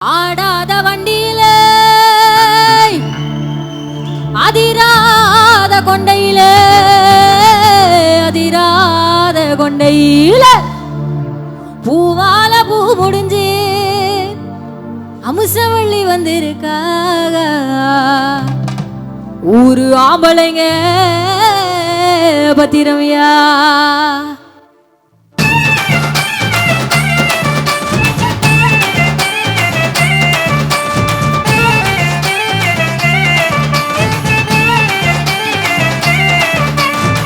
ஆடாத வண்டியில அதிராத கொண்டையில அதிராத கொண்டையில பூவால பூ முடிஞ்சு அமுசவள்ளி வந்திருக்காக ஊரு ஆம்பளைங்க பத்திரமையா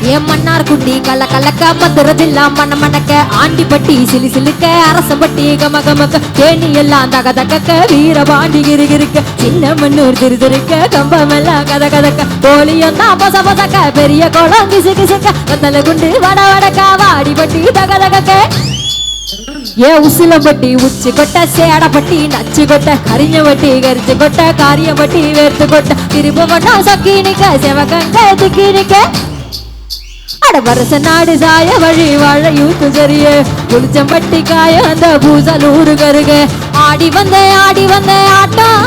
ஏ மன்னார் குண்டி கள்ள கலக்க மதுரை ஜில்லா மண்ண மணக்க ஆண்டிப்பட்டி சிலி சிலுக்க அரசம்பட்டி கமகமக்க தேனி எல்லாம் தக தக்க வீரபாண்டி கிருகிருக்க சின்ன மண்ணூர் திருதிருக்க கம்பமெல்லாம் கத கதக்க கோழியும் தான் பொச பொசக்க பெரிய குளம் கிசு கிசுக்க வத்தல குண்டு வட வடக்க வாடிப்பட்டி தக தகக்க ஏ உசிலம்பட்டி உச்சி கொட்ட சேடப்பட்டி நச்சு கொட்ட கரிஞ்சவட்டி கரிச்சு கொட்ட காரியம்பட்டி வேர்த்து கொட்ட திரும்ப கொட்டா சொக்கி நிக்க செவகங்க திக்கி நிக்க வருஷ நாடு சாய வழி வாழ யூத்து சரிய குளிச்சம்பட்டி காய அந்த பூசலூரு கருக ஆடி வந்த ஆட்டம்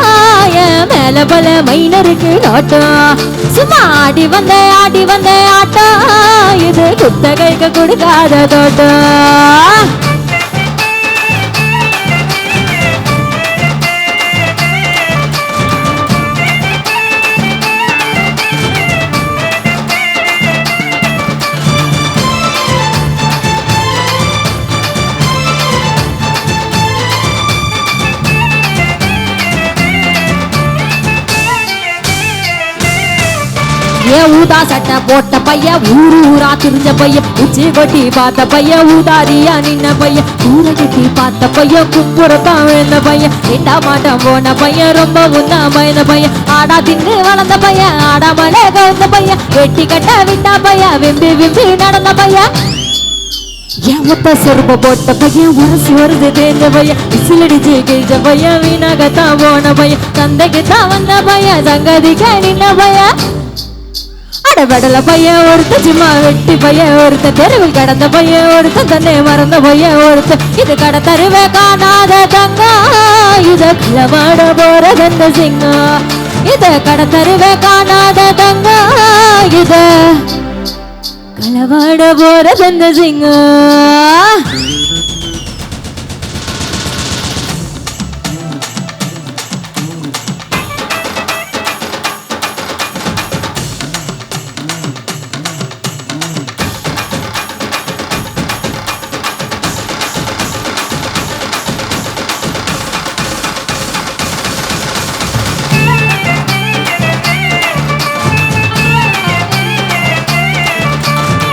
மேல பல மைனருக்கு நோட்டம் சும்மா ஆடி வந்த ஆட்டம் இது குத்தகைக்கு கொடுக்காத தோட்டம் ஏ ஊதா சட்டை போட்ட பையன் ஊரு ஊரா திரிஞ்ச பையன் உச்சி கொட்டி பார்த்த பையன் ஊதாரியா நின்ன பையன் ஊரை கட்டி பார்த்த பையன் குப்புறத்தான் விழுந்த பையன் எட்டா மாட்டம் போன பையன் ரொம்ப முன்னா பயந்த பையன் ஆடா தின்னு வளர்ந்த பையன் ஆடாமலே கவுந்த பையன் வெட்டி கட்ட விட்டா பையன் விம்பி விம்பி நடந்த பையன் என் ஒத்த சொருப்ப போட்ட பையன் உரசி வருது தேர்ந்த பையன் விசிலடிச்சு கிழிச்ச பையன் வீணாகத்தான் போன பையன் சந்தைக்கு தான் வந்த பையன் சங்கதிக்க நின்ன பையன் வடல பையன் ஒருத்த சும்மா வெட்டி பையன் ஒருத்த தெருவில் கடந்த பையன் ஒருத்த தன்னை மறந்த பையன் ஒருத்த இது கட தருவே காணாத தங்கம் இத களவாட போறதெந்த சிங்கம் இத கட தருவே காணாத தங்கம் இத களவாட போறதெந்த சிங்கம்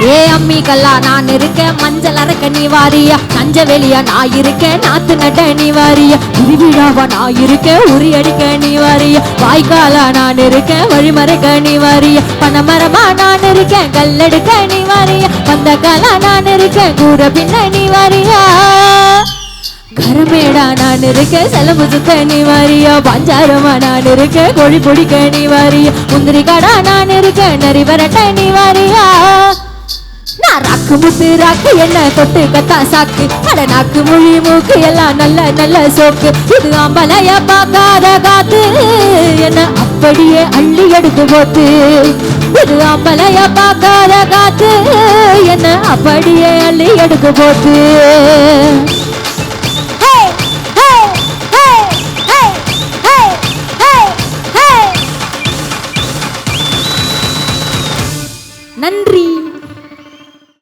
ஏ அம்மி கல்லா நான் இருக்கேன் மஞ்சள் அரைக்க நீ வாரியா நஞ்ச வெளியா நான் இருக்கேன் நாத்து நட்ட நீ வாரியா உருவிழாவா நான் இருக்கேன் உரி அடிக்க நீ வாரியா வாய்க்காலா நான் இருக்கேன் வழிமறைக்க நீ வாரியா பணமரமா நான் இருக்கேன் கல்லெடுக்க நீ வாரியா வந்த காலா நான் இருக்கேன் கூட பின்ன நீ வாரியா கரமேடா நான் இருக்கேன் செலவு சுத்த நீ வாரியா பஞ்சாரமா நான் இருக்கேன் கோழி பிடிக்க நீ வாரியா முந்திரி கடா நான் இருக்கேன் நரி வரட்ட நீ வாரியா நான் ராக்கு முத்து ராக்கு என்ன தொட்டு கத்தா சாக்கு அட நாக்கு மொழி மூக்கு எல்லாம் நல்ல நல்ல சோக்கு இது அம்பலைய பார்க்காத காத்து என்ன அப்படியே அள்ளி எடுத்து போட்டு இது அம்பலைய பார்க்காத காத்து என்ன அப்படியே அள்ளி எடுத்து போட்டு நன்றி.